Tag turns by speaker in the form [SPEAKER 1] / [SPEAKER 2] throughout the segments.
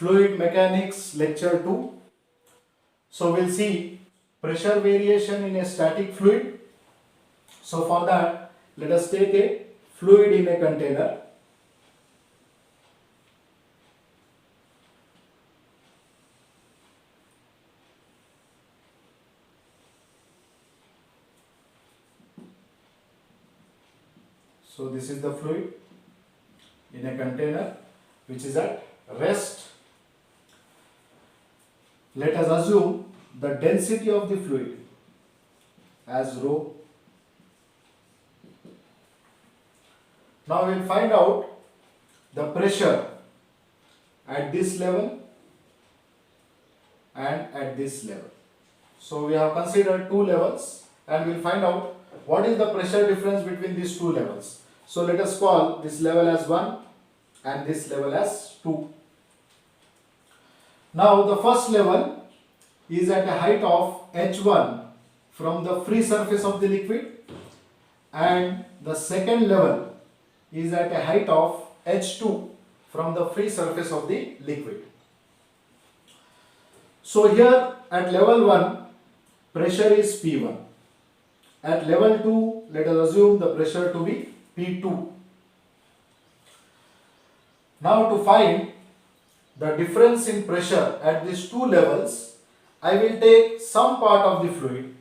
[SPEAKER 1] Fluid Mechanics Lecture 2. So we'll see pressure variation in a static fluid. So for that, let us take a fluid in a container. So this is the fluid in a container which is at rest. Let us assume the density of the fluid as rho. Now we will find out the pressure at this level and at this level. So we have considered two levels and we will find out what is the pressure difference between these two levels. So let us call this level as 1 and this level as 2. Now the first level is at a height of h1 from the free surface of the liquid, and the second level is at a height of h2 from the free surface of the liquid. So here at level 1 pressure is P1. At level 2 let us assume the pressure to be P2. Now to find the difference in pressure at these two levels, I will take some part of the fluid.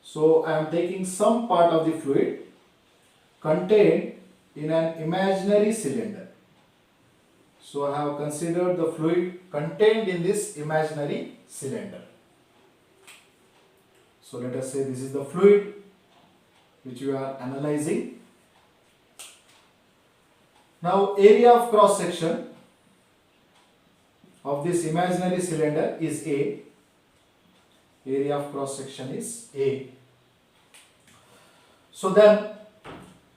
[SPEAKER 1] So I am taking some part of the fluid contained in an imaginary cylinder. So I have considered the fluid contained in this imaginary cylinder. So let us say this is the fluid which we are analyzing. Now area of cross section of this imaginary cylinder is A. Area of cross section is A. So then,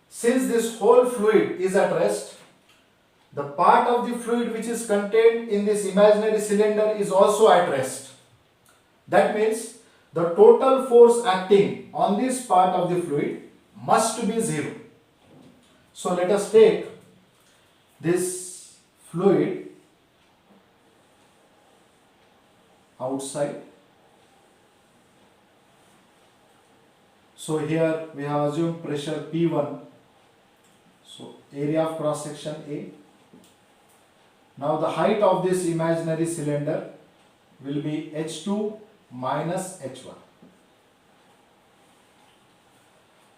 [SPEAKER 1] since this whole fluid is at rest, the part of the fluid which is contained in this imaginary cylinder is also at rest. That means the total force acting on this part of the fluid must be 0. So let us take this fluid outside. So here we have assumed pressure P1. So area of cross section A. Now the height of this imaginary cylinder will be h2 minus h1.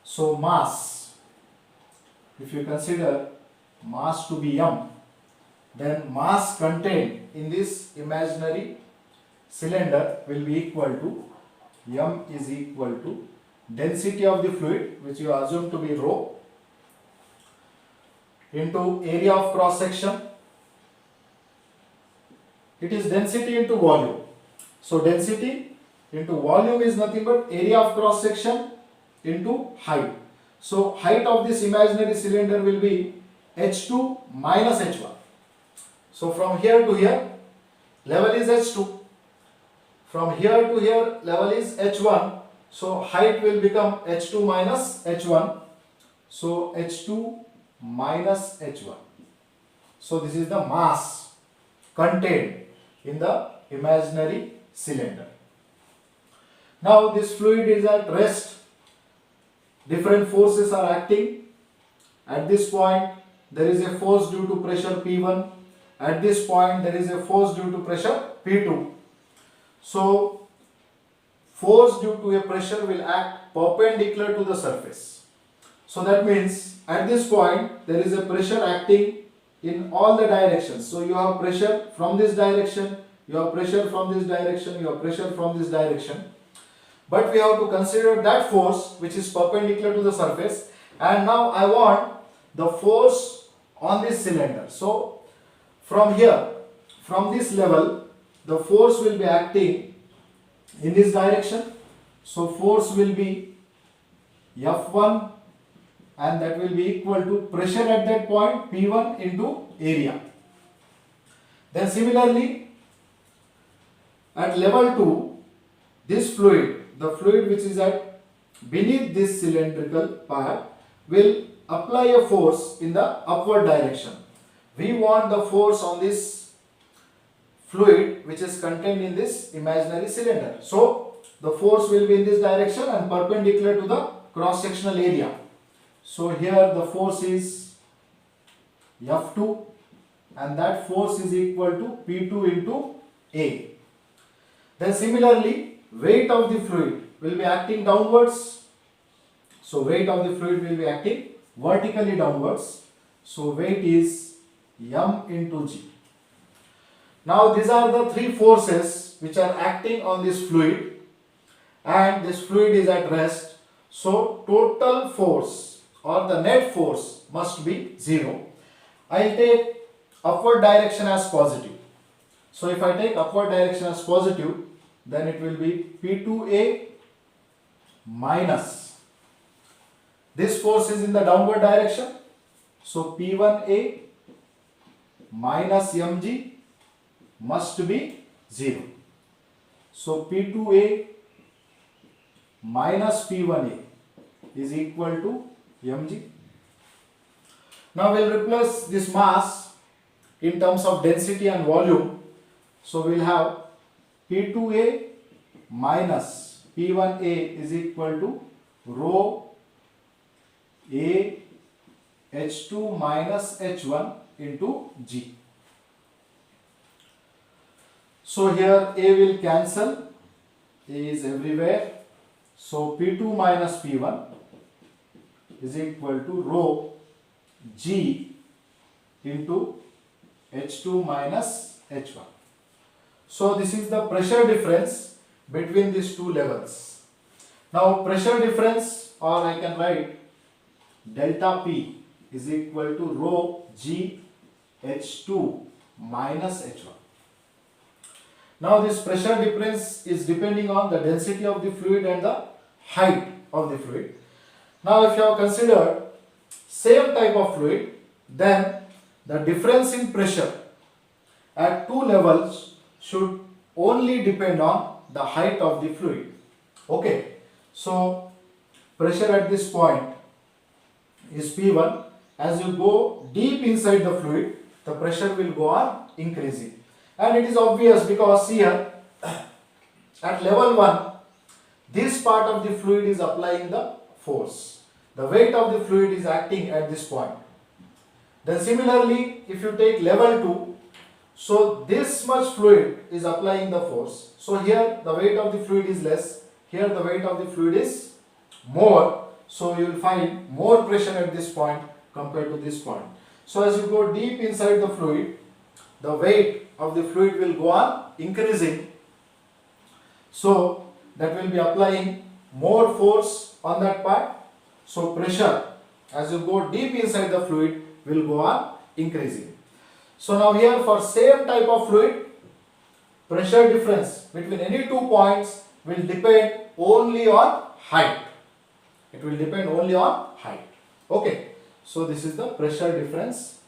[SPEAKER 1] So mass, if you consider mass to be m, then mass contained in this imaginary cylinder will be equal to m is equal to density of the fluid, which you assume to be rho, into area of cross section. It is density into volume. So density into volume is nothing but area of cross section into height. So height of this imaginary cylinder will be h2 minus h1. So from here to here level is h2. From here to here level is h1. So height will become h2 minus h1. So h2 minus h1. So this is the mass contained in the imaginary cylinder. Now this fluid is at rest. Different forces are acting. At this point there is a force due to pressure P1. At this point there is a force due to pressure P2. So force due to a pressure will act perpendicular to the surface. So that means at this point there is a pressure acting in all the directions. So you have pressure from this direction, you have pressure from this direction, you have pressure from this direction. But we have to consider that force which is perpendicular to the surface. And now I want the force on this cylinder. So from here, from this level, the force will be acting in this direction. So force will be F1, and that will be equal to pressure at that point P1 into area. Then similarly at level 2, this fluid, the fluid which is at beneath this cylindrical part, will apply a force in the upward direction. We want the force on this fluid which is contained in this imaginary cylinder. So the force will be in this direction and perpendicular to the cross sectional area. So here the force is F2 and that force is equal to P2 into A. Then similarly, weight of the fluid will be acting downwards. So weight of the fluid will be acting vertically downwards. So weight is M into G. Now these are the three forces which are acting on this fluid, and this fluid is at rest. So total force or the net force must be 0. I will take upward direction as positive. So if I take upward direction as positive, then it will be P2A minus. This force is in the downward direction. So P1A minus mg must be 0. So P2A minus P1A is equal to mg. Now we will replace this mass in terms of density and volume. So we will have P2A minus P1A is equal to rho A H2 minus H1 into G. So here A will cancel, A is everywhere. So P2 minus P1 is equal to rho G into H2 minus H1. So this is the pressure difference between these two levels. Now pressure difference, or I can write delta P is equal to rho G H2 minus H1. Now this pressure difference is depending on the density of the fluid and the height of the fluid. Now if you have considered same type of fluid, then the difference in pressure at two levels should only depend on the height of the fluid. Okay, so pressure at this point is P1. As you go deep inside the fluid, the pressure will go on increasing. And it is obvious because here at level 1, this part of the fluid is applying the force. The weight of the fluid is acting at this point. Then similarly, if you take level 2, so this much fluid is applying the force. So here the weight of the fluid is less, here the weight of the fluid is more. So you will find more pressure at this point compared to this point. So as you go deep inside the fluid, the weight of the fluid will go on increasing. So that will be applying more force on that part. So pressure as you go deep inside the fluid will go on increasing. So now here for same type of fluid, pressure difference between any 2 points will depend only on height. It will depend only on height. Okay. So this is the pressure difference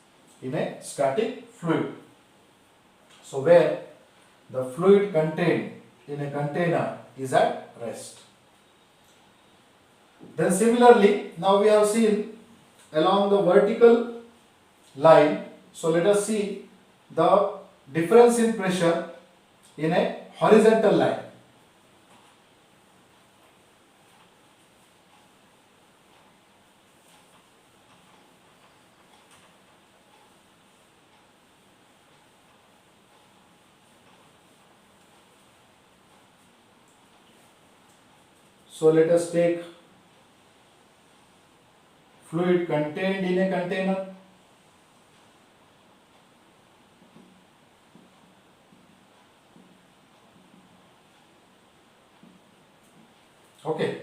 [SPEAKER 1] in a static fluid. So where the fluid contained in a container is at rest. Then similarly, now we have seen along the vertical line. So let us see the difference in pressure in a horizontal line. So let us take fluid contained in a container. Okay.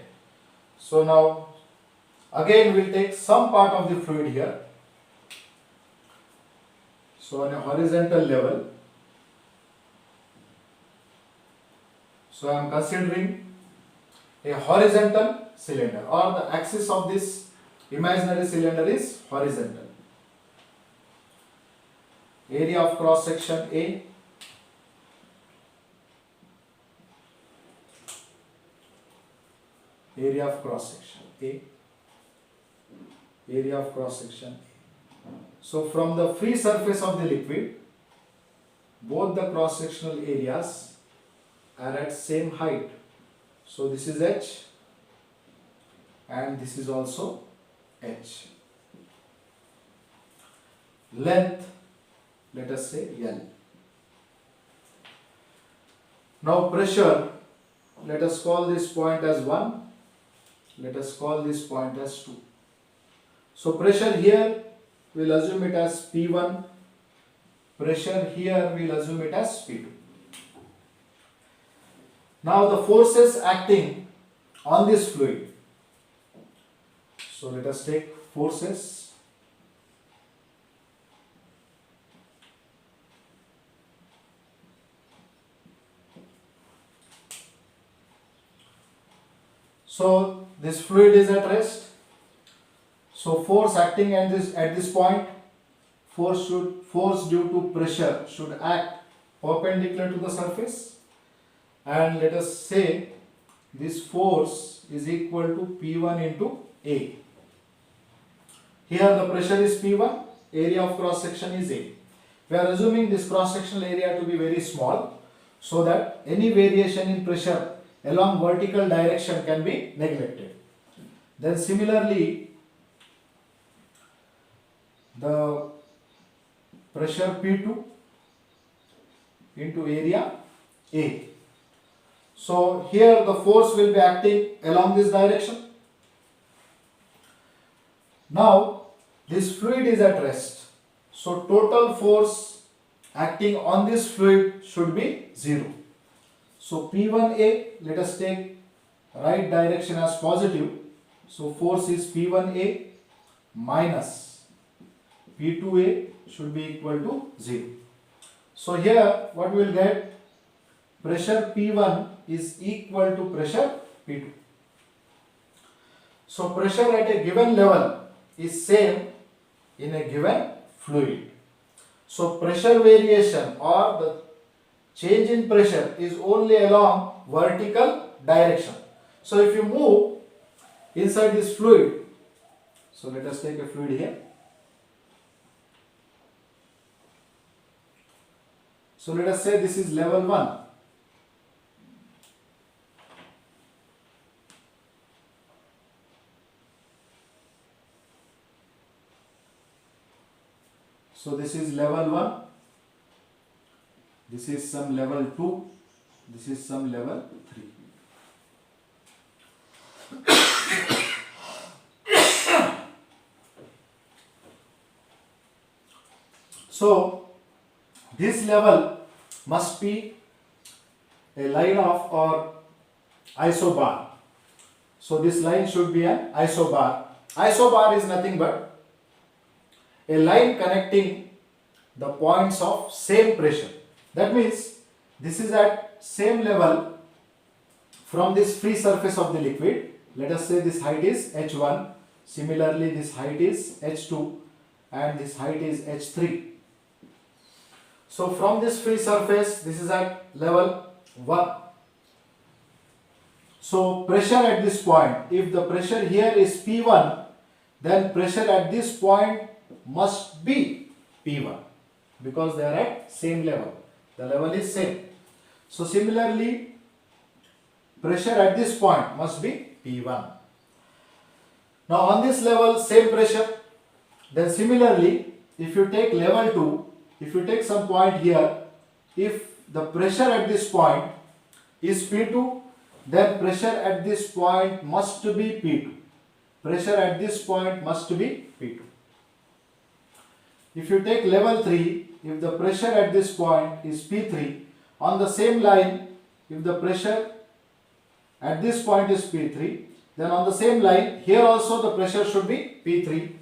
[SPEAKER 1] So now again we will take some part of the fluid here. So on a horizontal level. So I am considering a horizontal cylinder, or the axis of this imaginary cylinder is horizontal. Area of cross section A. Area of cross section A. Area of cross section A. So from the free surface of the liquid, both the cross sectional areas are at same height. So this is H and this is also H. Length, let us say L. Now pressure, let us call this point as 1, let us call this point as 2. So pressure here, we'll assume it as P1, pressure here we'll assume it as P2. Now the forces acting on this fluid. So let us take forces. So this fluid is at rest. So force acting at this point, force due to pressure should act perpendicular to the surface, and let us say this force is equal to P1 into A. Here the pressure is P1, area of cross section is A. We are assuming this cross sectional area to be very small so that any variation in pressure along vertical direction can be neglected. Then similarly, the pressure P2 into area A. So here the force will be acting along this direction. Now this fluid is at rest. So total force acting on this fluid should be 0. So P1A, let us take right direction as positive. So force is P1A minus P2A should be equal to 0. So here what we will get, pressure P1 is equal to pressure P2. So pressure at a given level is same in a given fluid. So pressure variation or the change in pressure is only along vertical direction. So if you move inside this fluid, so let us take a fluid here. So let us say this is level 1. So this is level 1, this is some level 2, this is some level 3. So this level must be a line of or isobar. So this line should be an isobar. Isobar is nothing but a line connecting the points of same pressure. That means this is at same level from this free surface of the liquid. Let us say this height is H1. Similarly, this height is H2 and this height is H3. So from this free surface, this is at level 1. So pressure at this point, if the pressure here is P1, then pressure at this point must be P1 because they are at same level. The level is same. So similarly, pressure at this point must be P1. Now on this level, same pressure. Then similarly, if you take level 2, if you take some point here, if the pressure at this point is P2, then pressure at this point must be P2. Pressure at this point must be P2. If you take level 3, if the pressure at this point is P3, on the same line, if the pressure at this point is P3, then on the same line, here also the pressure should be P3.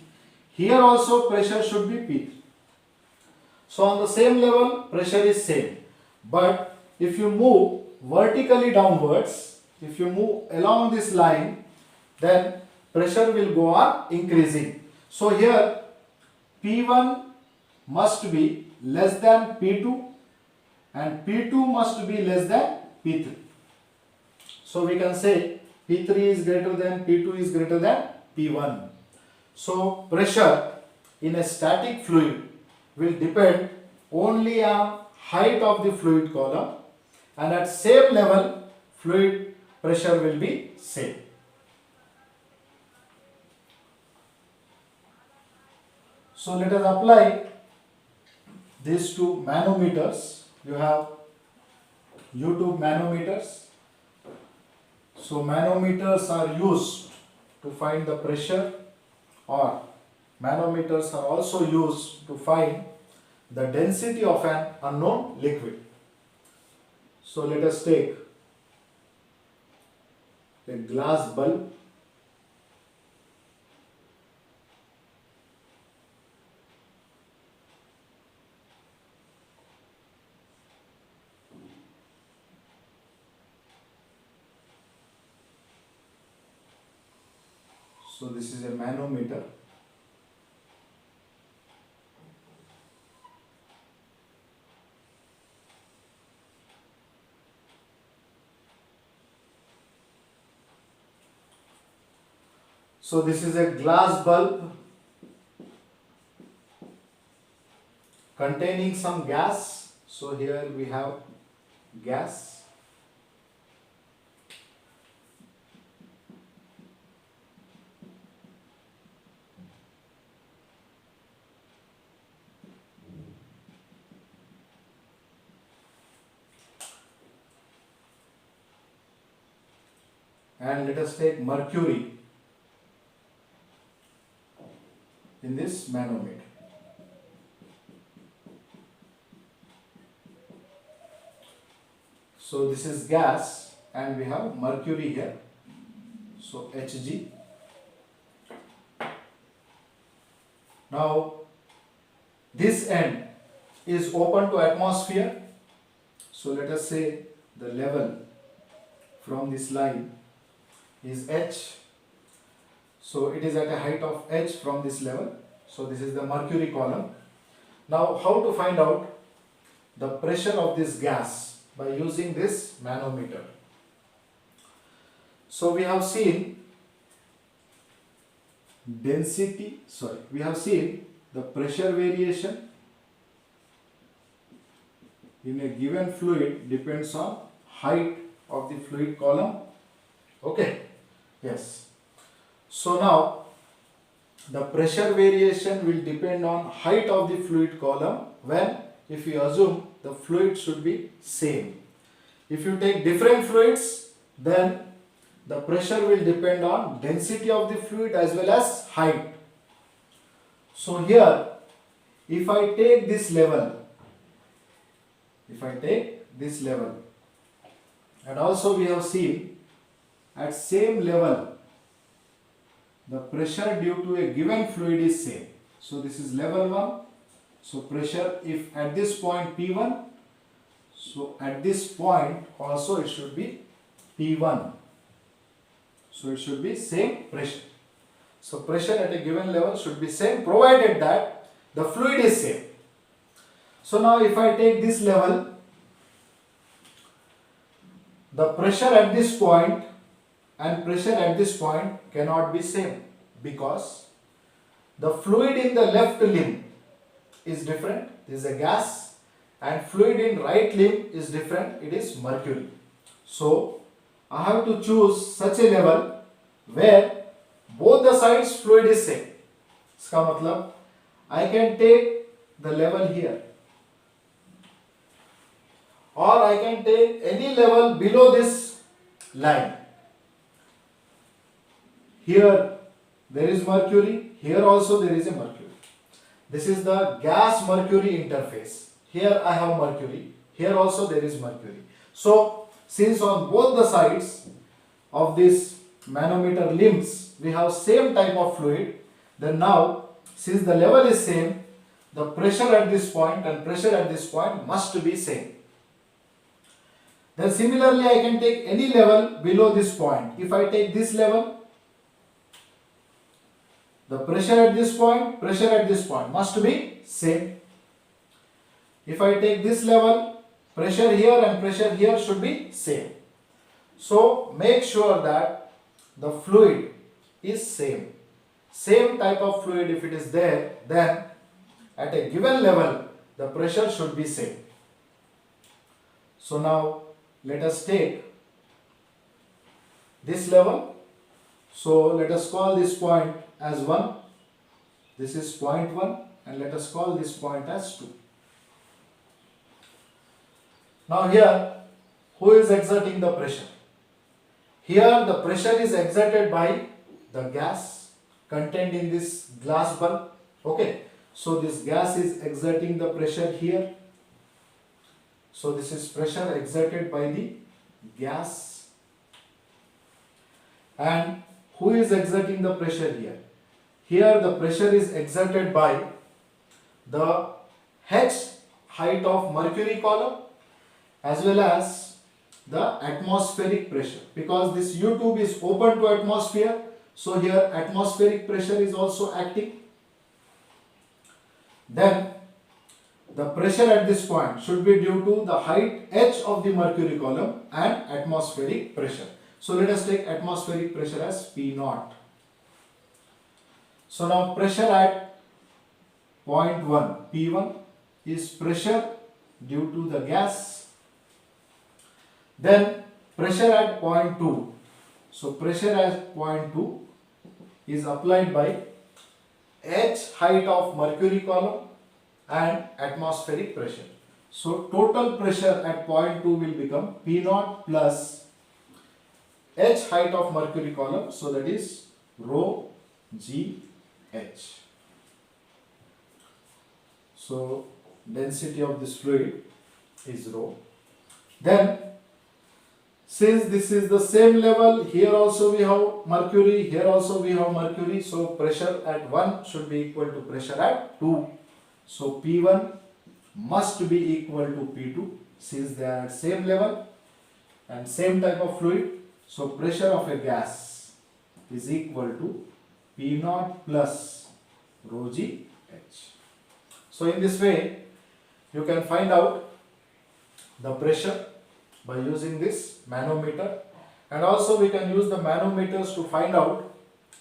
[SPEAKER 1] Here also pressure should be P3. So on the same level, pressure is same. But if you move vertically downwards, if you move along this line, then pressure will go on increasing. So here P1 must be less than P2 and P2 must be less than P3. So we can say P3 is greater than P2 is greater than P1. So pressure in a static fluid will depend only on height of the fluid column, and at same level fluid pressure will be same. So let us apply these to manometers. You have YouTube manometers. So manometers are used to find the pressure, or manometers are also used to find the density of an unknown liquid. So let us take a glass bulb. So this is a manometer. So this is a glass bulb containing some gas. So here we have gas. And let us take mercury in this manometer. So this is gas and we have mercury here. So Hg. Now this end is open to atmosphere. So let us say the level from this line is h. So it is at a height of h from this level. So this is the mercury column. Now how to find out the pressure of this gas by using this manometer? So we have seen we have seen the pressure variation in a given fluid depends on height of the fluid column. Okay, yes. So now the pressure variation will depend on height of the fluid column when, if you assume the fluid should be same. If you take different fluids, then the pressure will depend on density of the fluid as well as height. So here, if I take this level, and also we have seen at same level the pressure due to a given fluid is same. So this is level 1. So pressure, if at this point P1, so at this point also it should be P1. So it should be same pressure. So pressure at a given level should be same provided that the fluid is same. So now if I take this level, the pressure at this point and pressure at this point cannot be same, because the fluid in the left limb is different, this is a gas, and fluid in right limb is different, it is mercury. So I have to choose such a level where both the sides fluid is same. इसका मतलब I can take the level here, or I can take any level below this line. Here there is mercury, here also there is a mercury. This is the gas mercury interface. Here I have mercury, here also there is mercury. So since on both the sides of this manometer limbs we have same type of fluid, then now since the level is same, the pressure at this point and pressure at this point must be same. Then similarly I can take any level below this point. If I take this level, the pressure at this point, pressure at this point must be same. If I take this level, pressure here and pressure here should be same. So make sure that the fluid is same. Same type of fluid if it is there, then at a given level the pressure should be same. So now let us take this level. So let us call this point as 1. This is point 1 and let us call this point as 2. Now here, who is exerting the pressure? Here the pressure is exerted by the gas contained in this glass bulb. Okay, so this gas is exerting the pressure here. So this is pressure exerted by the gas. And who is exerting the pressure here? Here the pressure is exerted by the H height of mercury column as well as the atmospheric pressure, because this U-tube is open to atmosphere, so here atmospheric pressure is also acting. Then the pressure at this point should be due to the height H of the mercury column and atmospheric pressure. So let us take atmospheric pressure as P0. So now pressure at point 1, P1 is pressure due to the gas. Then pressure at point 2. So pressure at point 2 is applied by H height of mercury column and atmospheric pressure. So total pressure at point 2 will become P0 plus H height of mercury column. So that is rho GH. So density of this fluid is rho. Then since this is the same level, here also we have mercury, here also we have mercury, so pressure at 1 should be equal to pressure at 2. So P1 must be equal to P2 since they are at same level and same type of fluid. So pressure of a gas is equal to P0 plus rho GH. So in this way, you can find out the pressure by using this manometer, and also we can use the manometers to find out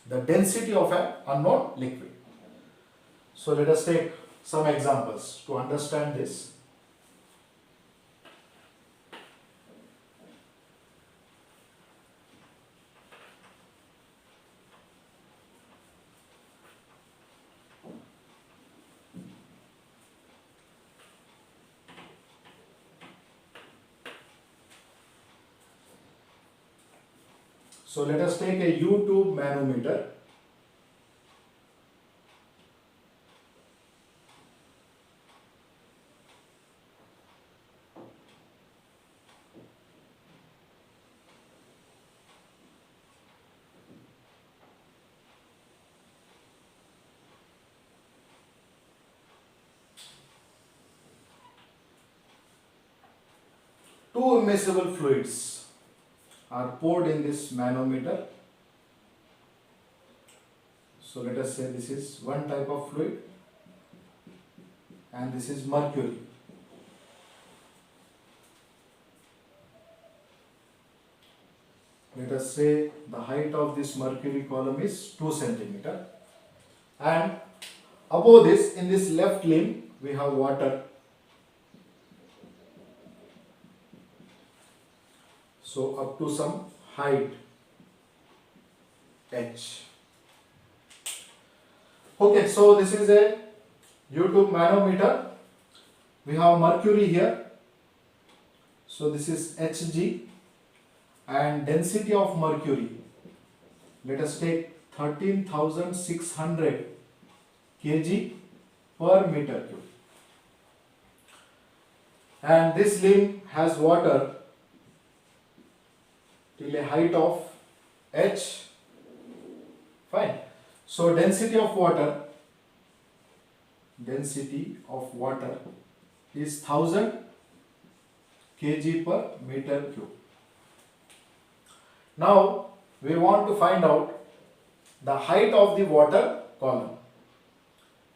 [SPEAKER 1] the density of an unknown liquid. So let us take some examples to understand this. So let us take a U-tube manometer. Two immiscible fluids are poured in this manometer. So let us say this is one type of fluid and this is mercury. Let us say the height of this mercury column is 2 centimeter, and above this, in this left limb, we have water. So up to some height H. Okay, so this is a U-tube manometer. We have mercury here. So this is Hg, and density of mercury, let us take 13,600 kg per meter cube. And this limb has water till a height of H. Fine. So density of water is 1000 kg per meter cube. Now we want to find out the height of the water column.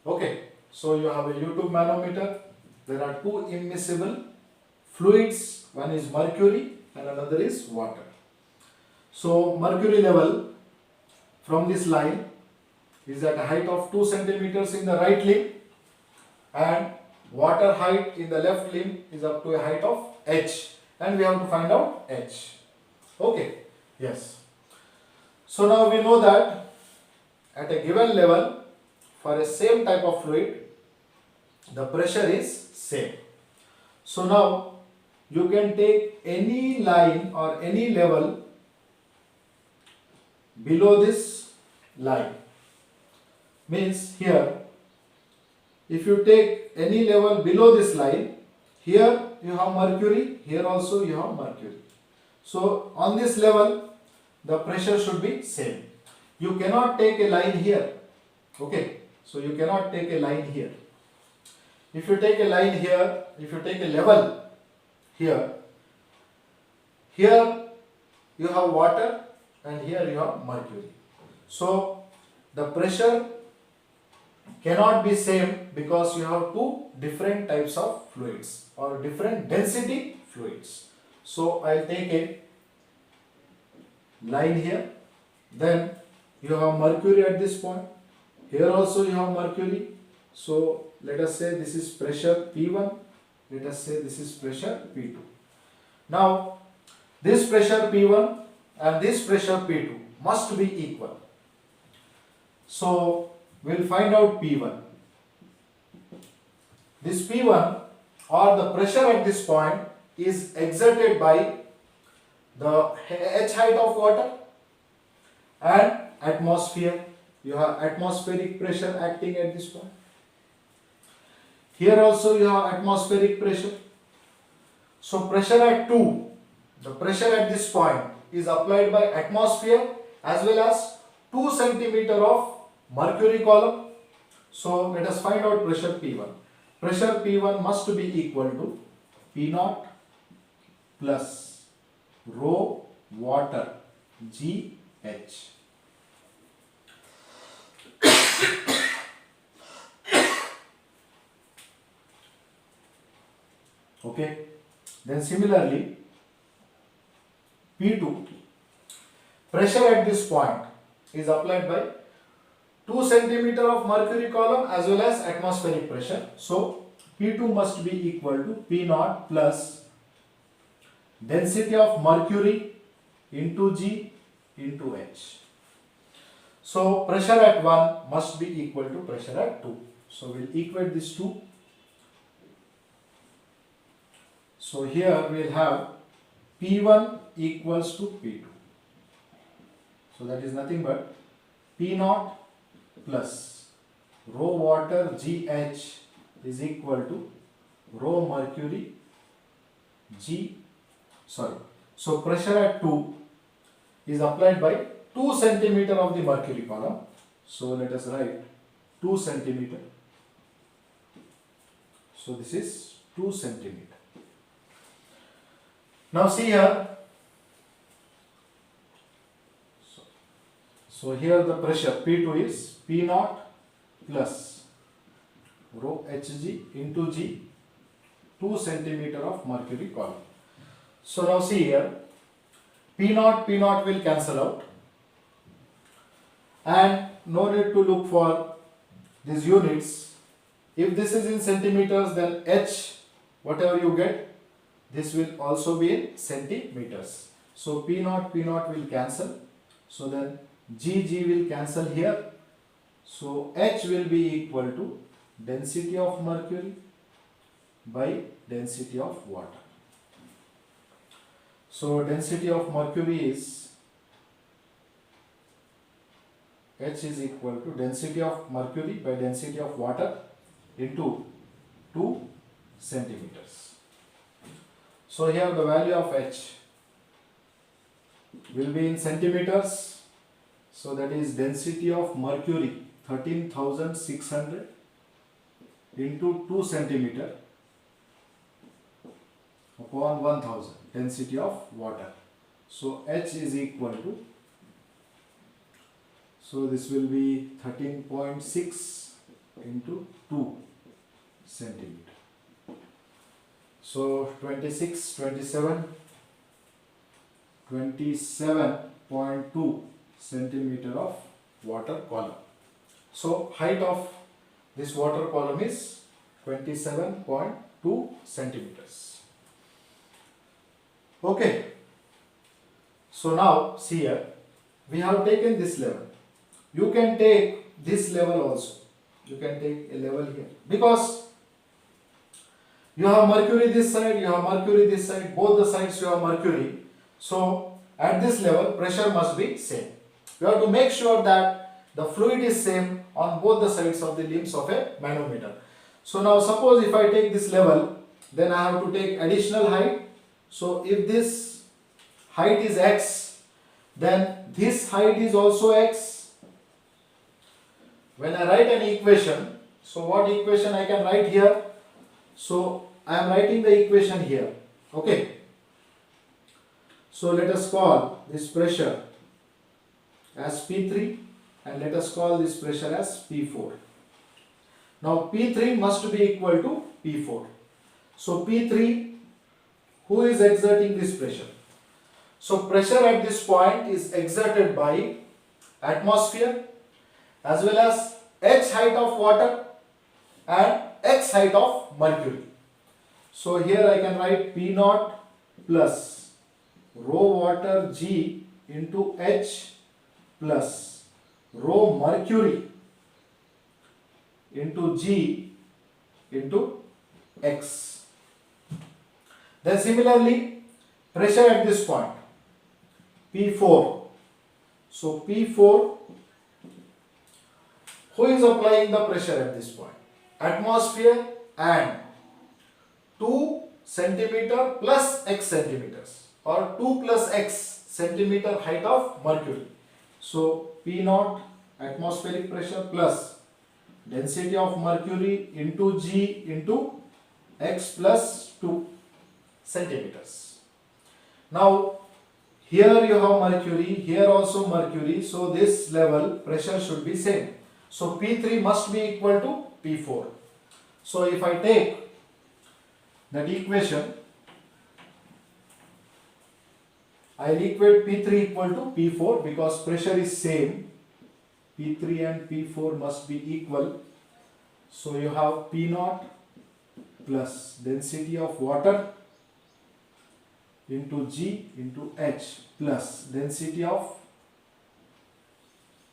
[SPEAKER 1] Okay, so you have a U-tube manometer. There are two immiscible fluids. One is mercury and another is water. So mercury level from this line is at a height of 2 centimeters in the right limb, and water height in the left limb is up to a height of H. and we have to find out H. Okay, yes. So now we know that at a given level, for a same type of fluid, the pressure is same. So now you can take any line or any level below this line. Means here, if you take any level below this line, here you have mercury, here also you have mercury. So on this level, the pressure should be same. You cannot take a line here. Okay, so you cannot take a line here. If you take a line here, if you take a level here, here you have water and here you have mercury. So the pressure cannot be same because you have two different types of fluids or different density fluids. So I'll take a line here, then you have mercury at this point, here also you have mercury. So let us say this is pressure P1, let us say this is pressure P2. Now this pressure P1 and this pressure P2 must be equal. So we'll find out P1. This P1 or the pressure at this point is exerted by the H height of water and atmosphere. You have atmospheric pressure acting at this point. Here also you have atmospheric pressure. So pressure at 2, the pressure at this point is applied by atmosphere as well as 2 centimeter of mercury column. So let us find out pressure P1. Pressure P1 must be equal to P0 plus rho water GH. Okay, then similarly P2, pressure at this point is applied by 2 centimeter of mercury column as well as atmospheric pressure. So P2 must be equal to P0 plus density of mercury into G into H. So pressure at 1 must be equal to pressure at 2. So we'll equate these two. So here we'll have P1 equals to P2. So that is nothing but P0 plus rho water GH is equal to rho mercury So pressure at 2 is applied by 2 centimeter of the mercury column. So let us write 2 centimeter. So this is 2 centimeter. Now see here. So here the pressure P2 is P0 plus rho Hg into G, 2 centimeter of mercury column. So now see here, P0 will cancel out and no need to look for these units. If this is in centimeters, then H, whatever you get, this will also be in centimeters. So P0 will cancel. So then G will cancel here. So H will be equal to density of mercury by density of water. So density of mercury is H is equal to density of mercury by density of water into 2 centimeters. So here the value of H will be in centimeters. So that is density of mercury 13,600 into 2 centimeter upon 1000 density of water. So H is equal to, so this will be 13.6 into 2 centimeter. So 27.2 centimeter of water column. So height of this water column is 27.2 centimeters. Okay, so now see here, we have taken this level. You can take this level also. You can take a level here because you have mercury this side, you have mercury this side, both the sides you have mercury. So at this level pressure must be same. You have to make sure that the fluid is same on both the sides of the limbs of a manometer. So now suppose if I take this level, then I have to take additional height. So if this height is x, then this height is also x. When I write an equation, so what equation I can write here? So I am writing the equation here. Okay. So let us call this pressure as P3 and let us call this pressure as P4. Now P3 must be equal to P4. So P3, who is exerting this pressure? So pressure at this point is exerted by atmosphere as well as h height of water and x height of mercury. So here I can write P naught plus rho water G into H plus rho mercury into G into X. Then similarly pressure at this point P4. So P4, who is applying the pressure at this point? Atmosphere and 2 centimeter plus x centimeters or 2 plus x centimeter height of mercury. So P naught atmospheric pressure plus density of mercury into G into x plus 2 centimeters. Now here you have mercury, here also mercury, so this level pressure should be same. So P3 must be equal to P4. So if I take that equation, I will equate P3 equal to P4 because pressure is same. P3 and P4 must be equal. So you have P naught plus density of water into G into H plus density of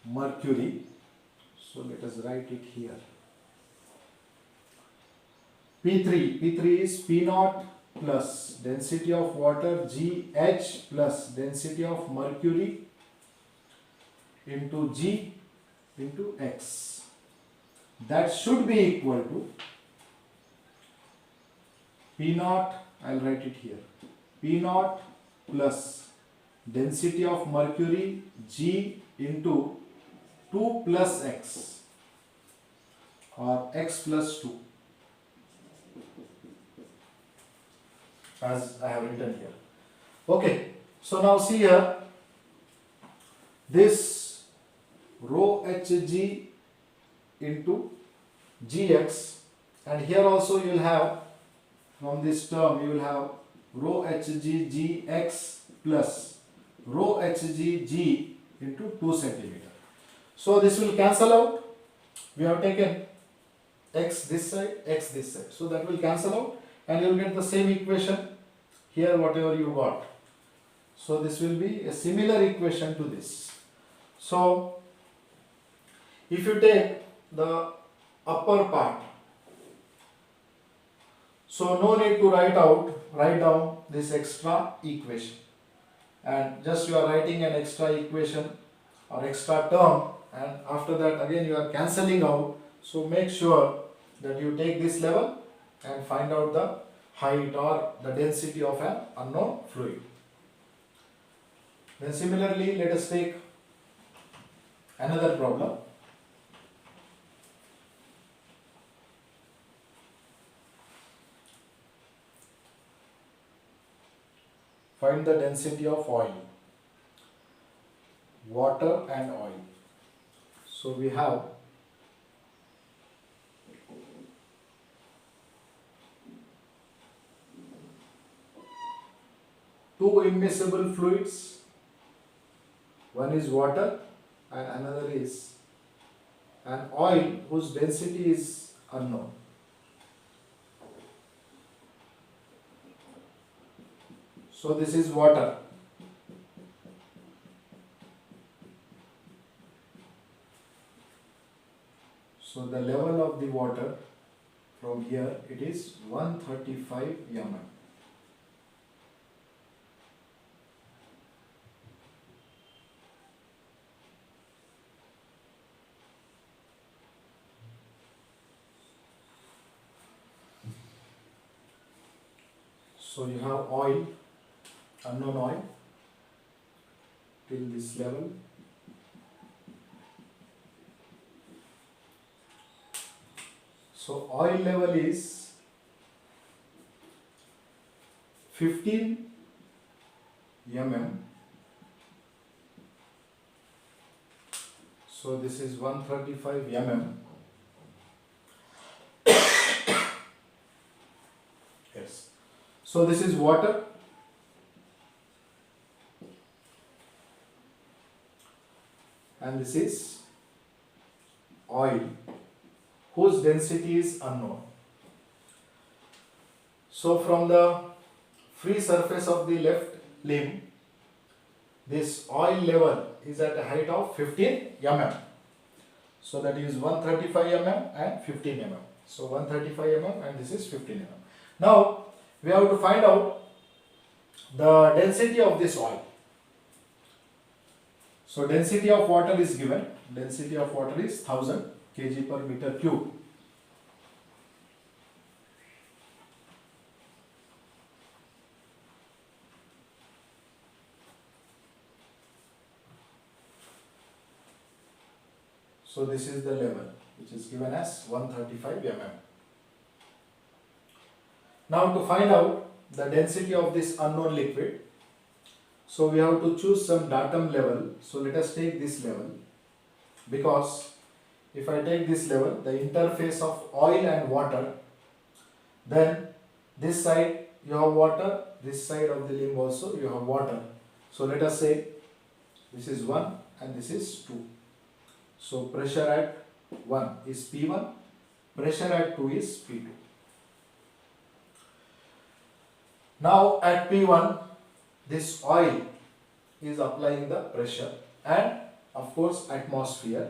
[SPEAKER 1] mercury. So let us write it here. P3 is P naught plus density of water GH plus density of mercury into G into X. That should be equal to P naught, I will write it here, P naught plus density of mercury G into 2 plus X or X plus 2 as I have written here. Okay, so now see here, this rho Hg into Gx, and here also you will have, from this term you will have rho Hg Gx plus rho Hg G into 2 centimeter. So this will cancel out. We have taken x this side, x this side. So that will cancel out and you will get the same equation here whatever you got. So this will be a similar equation to this. So if you take the upper part, so no need to write down this extra equation, and just you are writing an extra equation or extra term, and after that again you are cancelling out. So make sure that you take this level and find out the height or the density of an unknown fluid. Then similarly let us take another problem. Find the density of oil, water and oil. So we have two immiscible fluids, one is water and another is an oil whose density is unknown. So this is water. So the level of the water from here, it is 135 mm. So you have oil, unknown oil, till this level. So oil level is 15 mm. So this is 135 mm. Yes. So this is water. And this is oil, whose density is unknown. So from the free surface of the left limb, this oil level is at a height of 15 mm. So that is 135 mm and 15 mm. So 135 mm and this is 15 mm. Now we have to find out the density of this oil. So density of water is given. Density of water is 1000 kg per meter cube. So this is the level which is given as 135 mm. Now to find out the density of this unknown liquid, so we have to choose some datum level. So let us take this level, because if I take this level, the interface of oil and water, then this side you have water, this side of the limb also you have water. So let us say this is 1 and this is 2. So pressure at 1 is P1, pressure at 2 is P2. Now at P1, this oil is applying the pressure and of course atmosphere.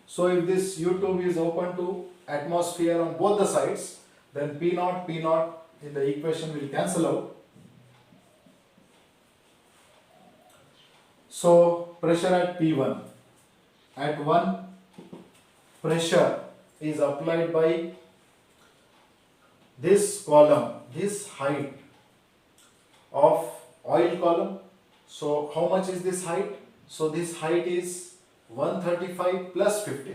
[SPEAKER 1] So if this U-tube is open to atmosphere on both the sides, then P0, P0 in the equation will cancel out. So pressure at P1. At 1, pressure is applied by this column, this height of oil column. So how much is this height? So this height is 135 plus 15.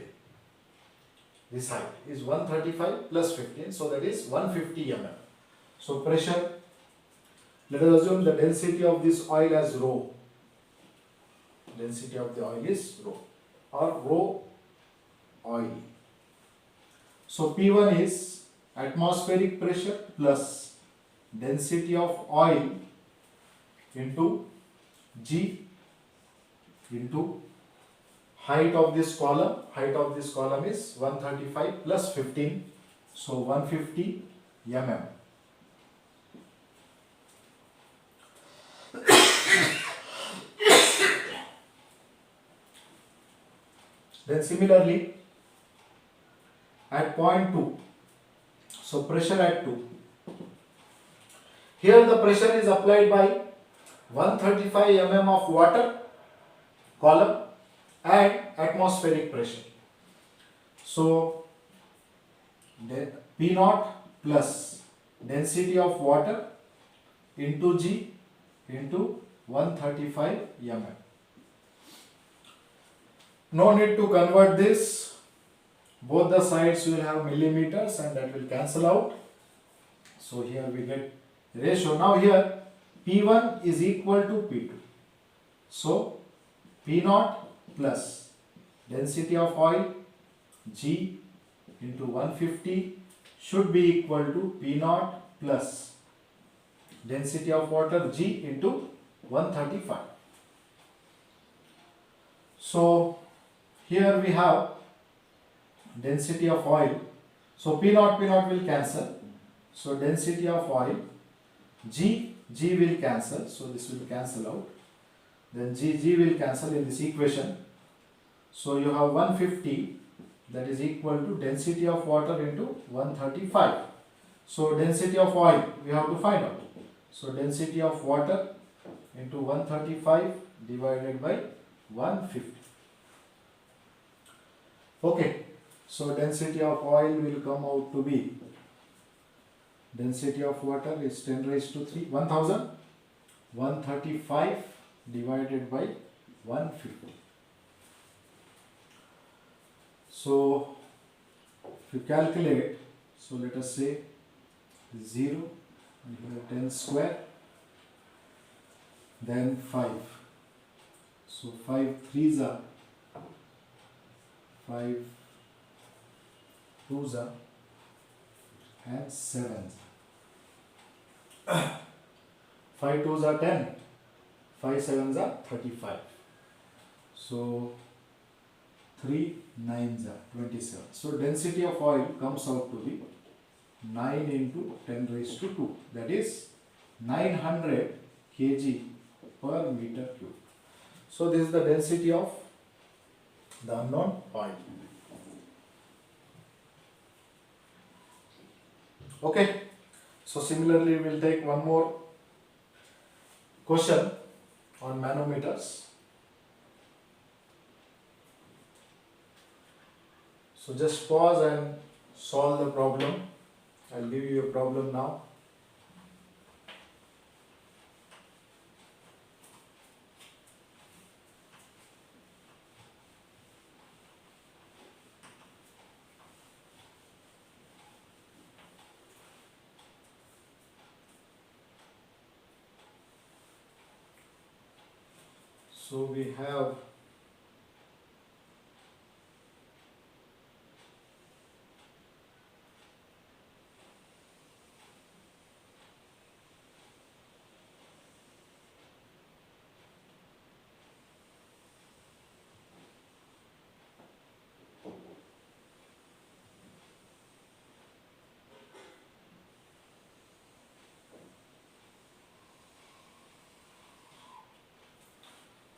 [SPEAKER 1] This height is 135 plus 15, so that is 150 mm. So pressure, let us assume the density of this oil as rho. Density of the oil is rho, or rho oil. So P1 is atmospheric pressure plus density of oil into G into height of this column. Height of this column is 135 plus 15, so 150 mm. Then similarly at point 2, so pressure at 2. Here the pressure is applied by 135 mm of water column and atmospheric pressure. So P0 plus density of water into G into 135 mm. No need to convert this. Both the sides will have millimeters and that will cancel out. So here we get ratio. Now here P1 is equal to P2. So P0 plus density of oil G into 150 should be equal to P0 plus density of water G into 135. So here we have density of oil. So P0 will cancel. So density of oil G G will cancel, so this will cancel out. Then G will cancel in this equation. So you have 150, that is equal to density of water into 135. So density of oil we have to find out. So density of water into 135 divided by 150. Okay, so density of oil will come out to be, density of water is 10 raised to 3, 1000, 135 divided by 150. So if you calculate, so let us say 0 and here 10 square, then 5. So 5 3s are 5 2s are and 7s. 5 2s are 10, 5 7s are 35. So 3 9s are 27. So density of oil comes out to be 9 into 10 raised to 2, that is 900 kg per meter cube. So this is the density of the unknown oil. Okay, so similarly we will take one more question on manometers. So just pause and solve the problem. I'll give you a problem now. So we have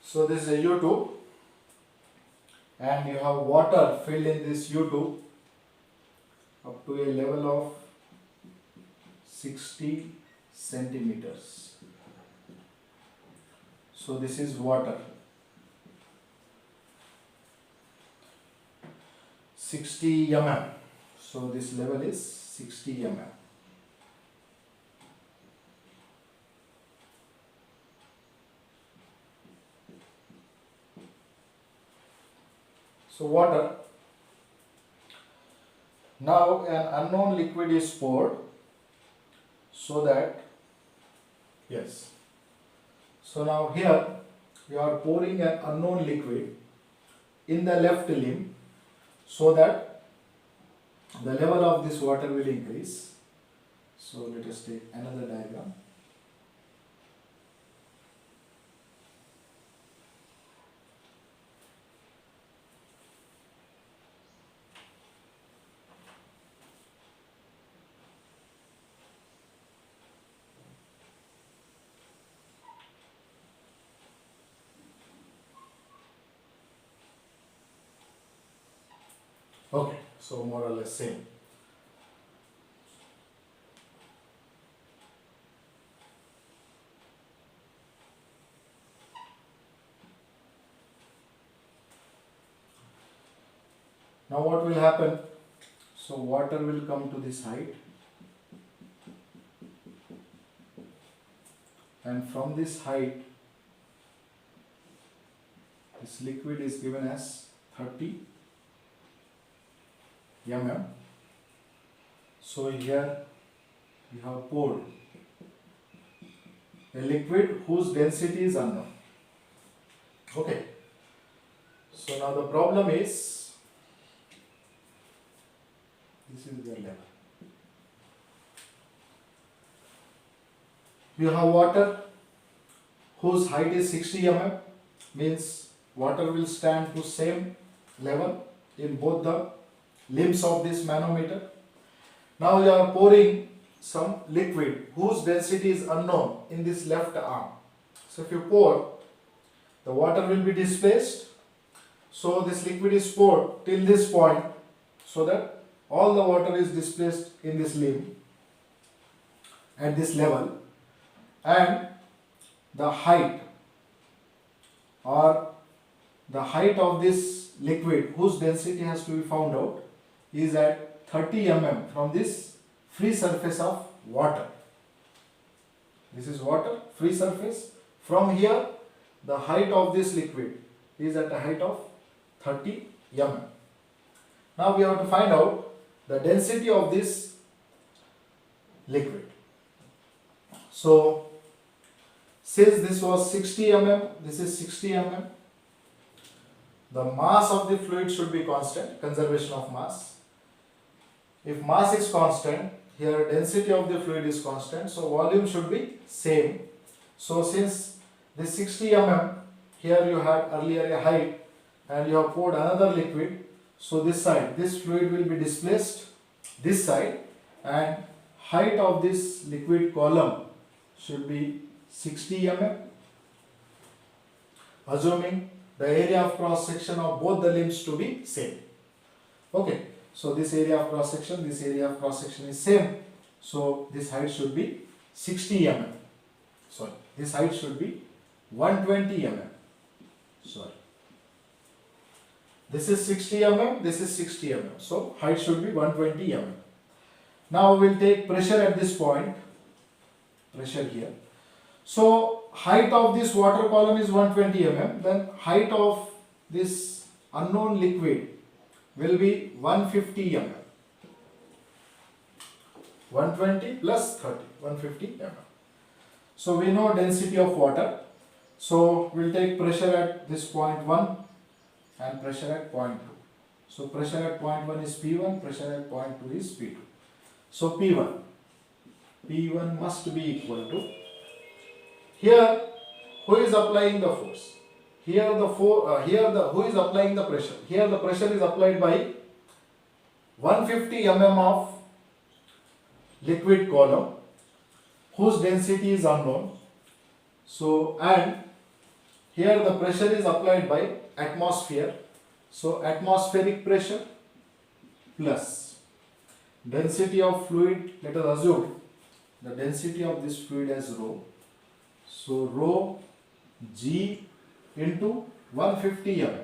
[SPEAKER 1] so this is a U-tube and you have water filled in this U-tube up to a level of 60 centimeters. So this is water. 60 mm. So this level is 60 mm. So water. Now an unknown liquid is poured so that, yes. So now here you are pouring an unknown liquid in the left limb so that the level of this water will increase. So let us take another diagram. Okay, so more or less same. Now what will happen? So water will come to this height and from this height this liquid is given as 30 mm. So here we have poured a liquid whose density is unknown. Okay. So now the problem is, this is the level. You have water whose height is 60 mm, means water will stand to same level in both the limbs of this manometer. Now you are pouring some liquid whose density is unknown in this left arm. So if you pour, the water will be displaced. So this liquid is poured till this point so that all the water is displaced in this limb at this level, and the height or the height of this liquid whose density has to be found out is at 30 mm from this free surface of water. This is water, free surface. From here, the height of this liquid is at a height of 30 mm. Now we have to find out the density of this liquid. So since this was 60 mm, this is 60 mm. The mass of the fluid should be constant, conservation of mass. If mass is constant, here density of the fluid is constant, so volume should be same. So since this 60 mm, here you had earlier a height and you have poured another liquid, so this side, this fluid will be displaced this side, and height of this liquid column should be 60 mm, assuming the area of cross section of both the limbs to be same. Okay, so this area of cross section, this area of cross section is same, so this height should be 60 mm. Sorry, this height should be 120 mm. Sorry, this is 60 mm, this is 60 mm, so height should be 120 mm. Now we will take pressure at this point, pressure here. So height of this water column is 120 mm, then height of this unknown liquid will be 150 mm. 120 plus 30, 150 mm. So we know density of water. So we will take pressure at this point 1 and pressure at point 2. So pressure at point 1 is P1, pressure at point 2 is P2. So P1 must be equal to, here who is applying the force? Here who is applying the pressure? Here the pressure is applied by 150 mm of liquid column whose density is unknown. So and here the pressure is applied by atmosphere. So atmospheric pressure plus density of fluid, let us assume the density of this fluid as rho. So rho G into 150 mm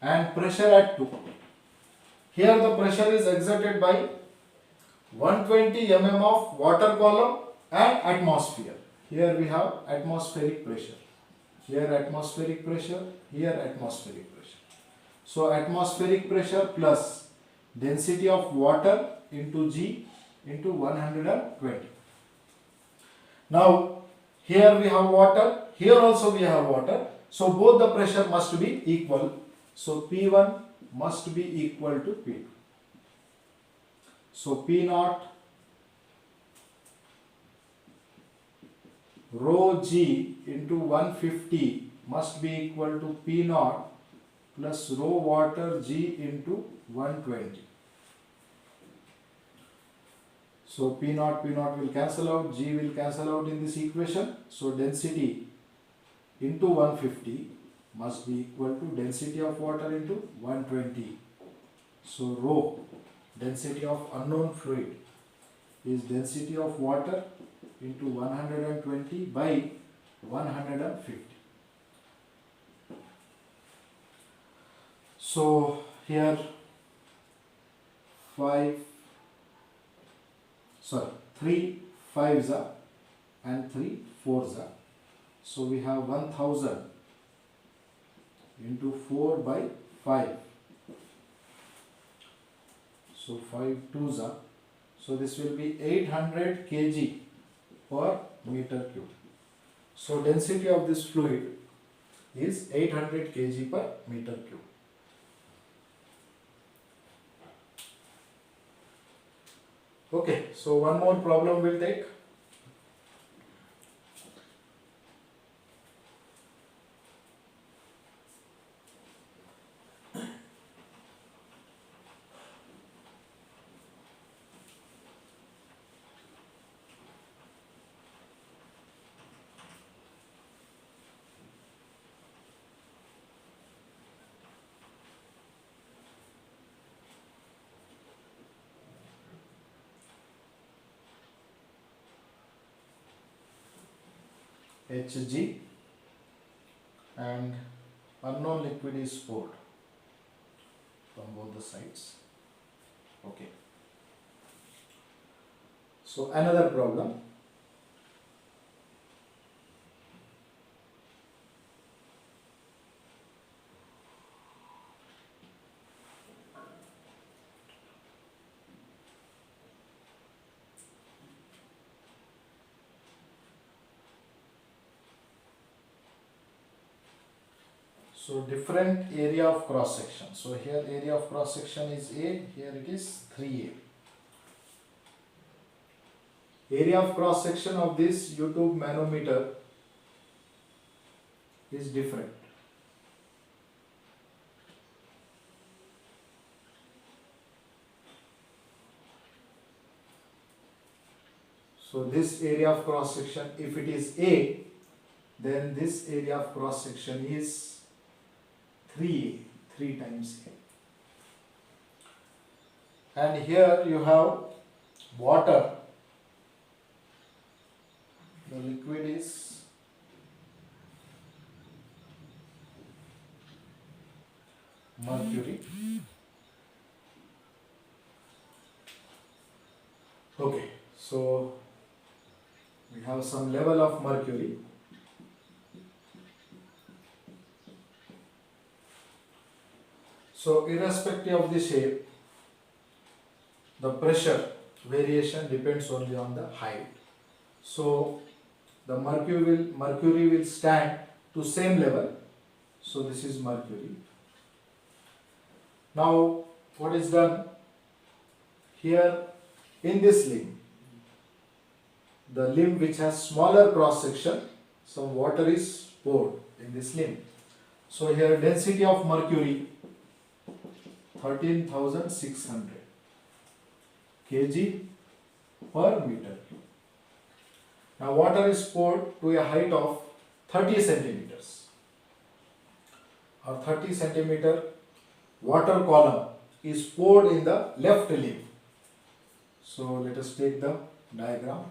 [SPEAKER 1] and pressure at 2. Here the pressure is exerted by 120 mm of water column and atmosphere. Here we have atmospheric pressure. Here atmospheric pressure, here atmospheric pressure. So atmospheric pressure plus density of water into G into 120. Now here we have water, here also we have water. So both the pressure must be equal. So P1 must be equal to P2. So P0 rho G into 150 must be equal to P0 plus rho water G into 120. So P0 will cancel out, G will cancel out in this equation. So density into 150 must be equal to density of water into 120. So rho, density of unknown fluid, is density of water into 120 by 150. So here 3 5s are and 3 4s are. So we have 1000 into 4 by 5. So 5 2s are. So this will be 800 kg per meter cube. So density of this fluid is 800 kg per meter cube. Okay, so one more problem we'll take. Hg, and unknown liquid is poured from both the sides. Okay. So another problem. So different area of cross section. So here area of cross section is A, here it is 3A. Area of cross section of this YouTube manometer is different. So this area of cross section, if it is A, then this area of cross section is 3A, 3 times A. And here you have water. The liquid is mercury. Okay, so we have some level of mercury. So irrespective of the shape, the pressure variation depends only on the height. So the mercury will stand to same level. So this is mercury. Now what is done here in this limb? The limb which has smaller cross section, some water is poured in this limb. So here density of mercury 13,600 kg per meter. Now water is poured to a height of 30 centimeters or 30 centimeter water column is poured in the left limb. So let us take the diagram.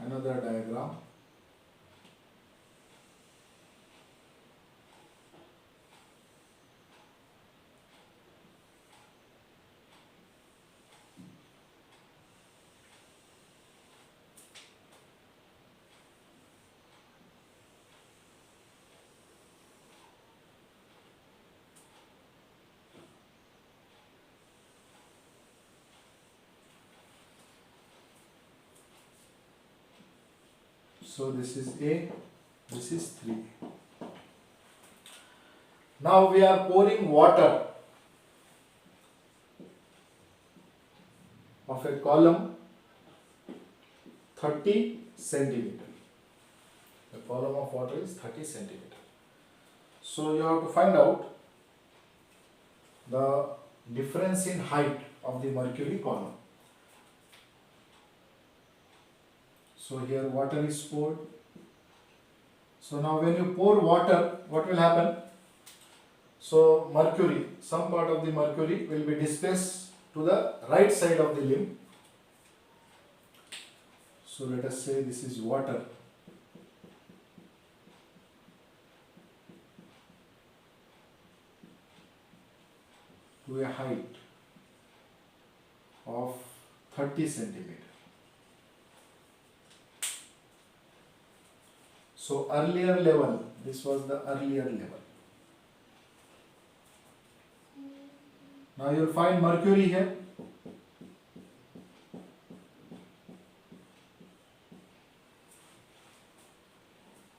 [SPEAKER 1] Another diagram. So this is A, this is 3. Now we are pouring water of a column 30 centimeter. The column of water is 30 centimeter. So you have to find out the difference in height of the mercury column. So here water is poured. So now when you pour water, what will happen? So mercury, some part of the mercury will be displaced to the right side of the limb. So let us say this is water. To a height of 30 centimeter. So earlier level, this was the earlier level. Now you will find mercury here.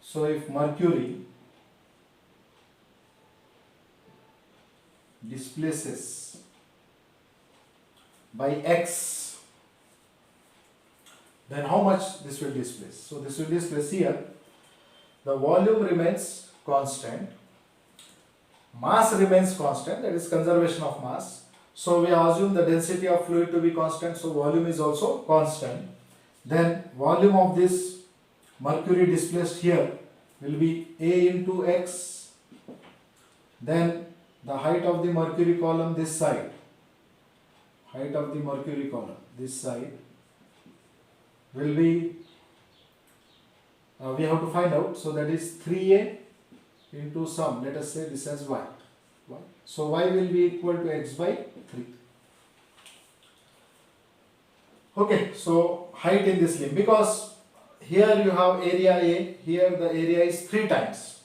[SPEAKER 1] So if mercury displaces by x, then how much this will displace? So this will displace here. The volume remains constant, mass remains constant, that is conservation of mass. So we assume the density of fluid to be constant, so volume is also constant. Then volume of this mercury displaced here will be A into x. Then the height of the mercury column this side, height of the mercury column this side will be we have to find out. So that is 3a into some, let us say this as y. So y will be equal to x by 3. Okay, so height in this limb, because here you have area A, here the area is 3 times.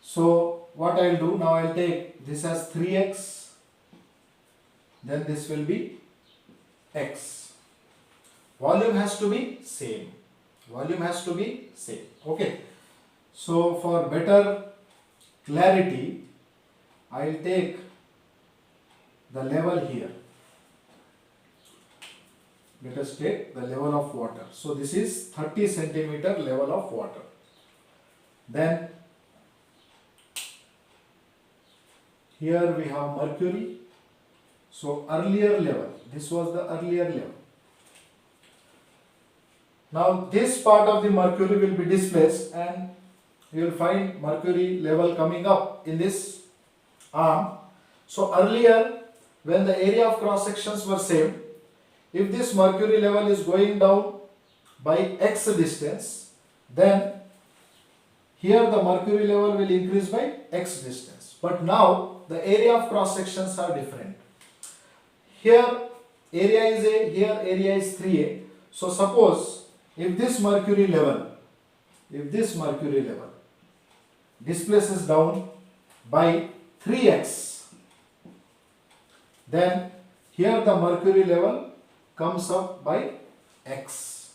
[SPEAKER 1] So what I will do now, I will take this as 3x, then this will be x. Volume has to be same. Volume has to be same. Okay. So for better clarity, I will take the level here. Let us take the level of water. So this is 30 centimeter level of water. Then here we have mercury. So earlier level, this was the earlier level. Now this part of the mercury will be displaced and you will find mercury level coming up in this arm. So earlier, when the area of cross sections were same, if this mercury level is going down by x distance, then here the mercury level will increase by x distance. But now the area of cross sections are different. Here area is A, here area is 3a. So suppose if this mercury level displaces down by 3x, then here the mercury level comes up by x.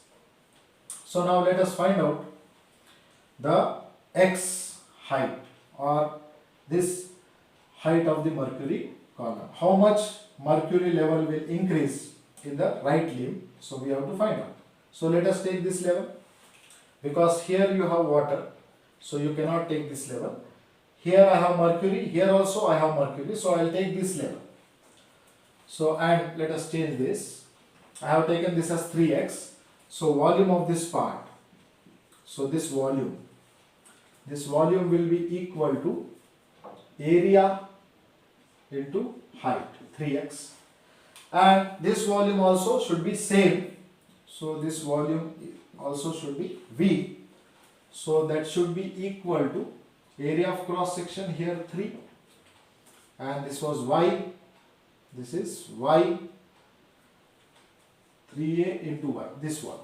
[SPEAKER 1] So now let us find out the x height, or this height of the mercury column. How much mercury level will increase in the right limb? So we have to find out. So let us take this level, because here you have water, so you cannot take this level. Here I have mercury, here also I have mercury, so I will take this level. So, and let us change this. I have taken this as 3x. So volume of this part, so this volume will be equal to area into height, 3x. And this volume also should be same. So this volume also should be V. So that should be equal to area of cross section here 3, and this was y, this is y, 3a into y, this one.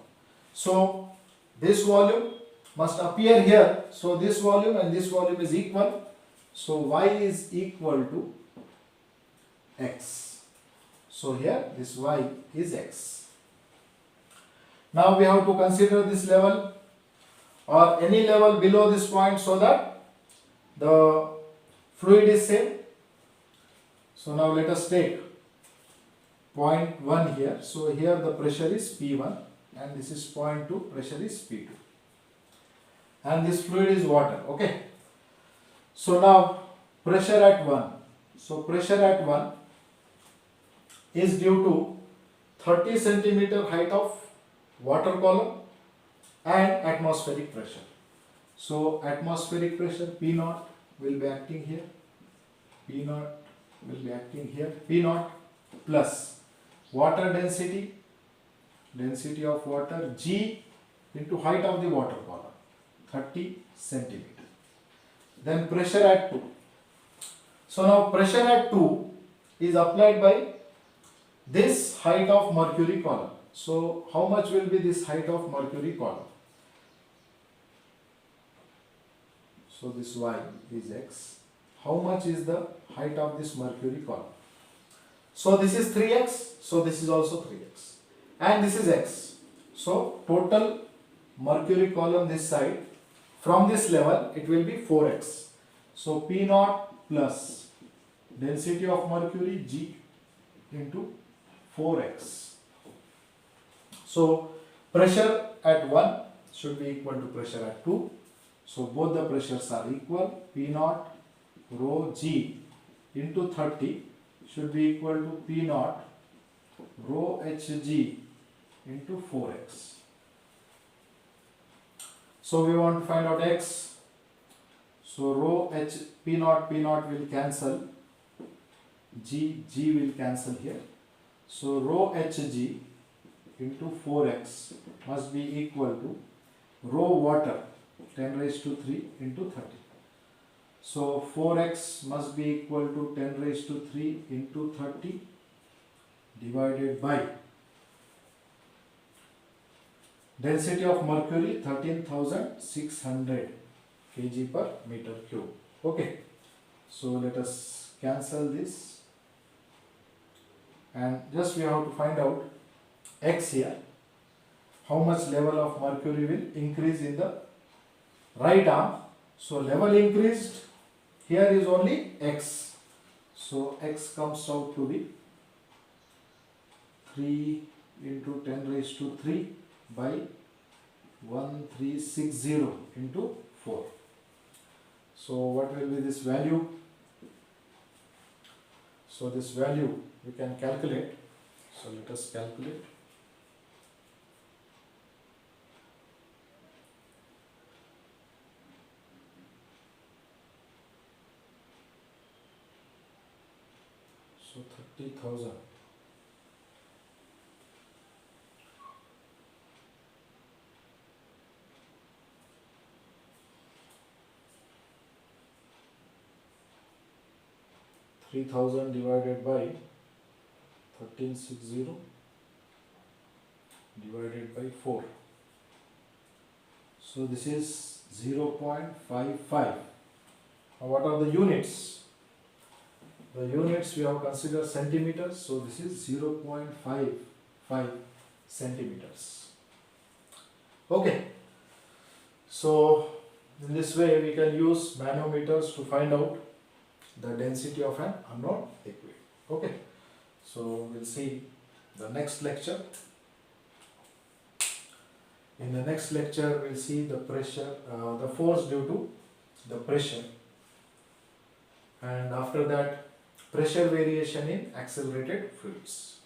[SPEAKER 1] So this volume must appear here. So this volume and this volume is equal. So y is equal to x. So here this y is x. Now we have to consider this level or any level below this point so that the fluid is same. So now let us take point 1 here. So here the pressure is P1 and this is point 2, pressure is P2. And this fluid is water. Okay. So now pressure at 1. So pressure at 1 is due to 30 centimeter height of water column and atmospheric pressure. So atmospheric pressure P0 will be acting here, P0 will be acting here, P0 plus water density, density of water G into height of the water column, 30 centimeter. Then pressure at 2. So now pressure at 2 is applied by this height of mercury column. So how much will be this height of mercury column? So this y is x. How much is the height of this mercury column? So this is 3x. So this is also 3x. And this is x. So total mercury column this side, from this level it will be 4x. So P0 plus density of mercury G into 4x. So pressure at 1 should be equal to pressure at 2. So both the pressures are equal. P0 rho G into 30 should be equal to P0 rho Hg into 4x. So we want to find out x. So rho H P0 will cancel. G will cancel here. So rho Hg into 4x must be equal to rho water 10 raised to 3 into 30. So 4x must be equal to 10 raised to 3 into 30 divided by density of mercury 13,600 kg per meter cube. Okay, so let us cancel this, and just we have to find out x here, how much level of mercury will increase in the right arm. So level increased here is only x, so x comes out to be 3 into 10 raised to 3 by 1360 into 4. So what will be this value? So this value we can calculate. So let us calculate. So 30,000 3000 divided by 1360 divided by 4. So this is 0.55. Now what are the units? The units we have considered centimeters, so this is 0.55 centimeters. Okay, so in this way we can use manometers to find out the density of an unknown liquid. Okay, so we'll see the next lecture. In the next lecture we'll see the pressure, the force due to the pressure, and after that pressure variation in accelerated fluids.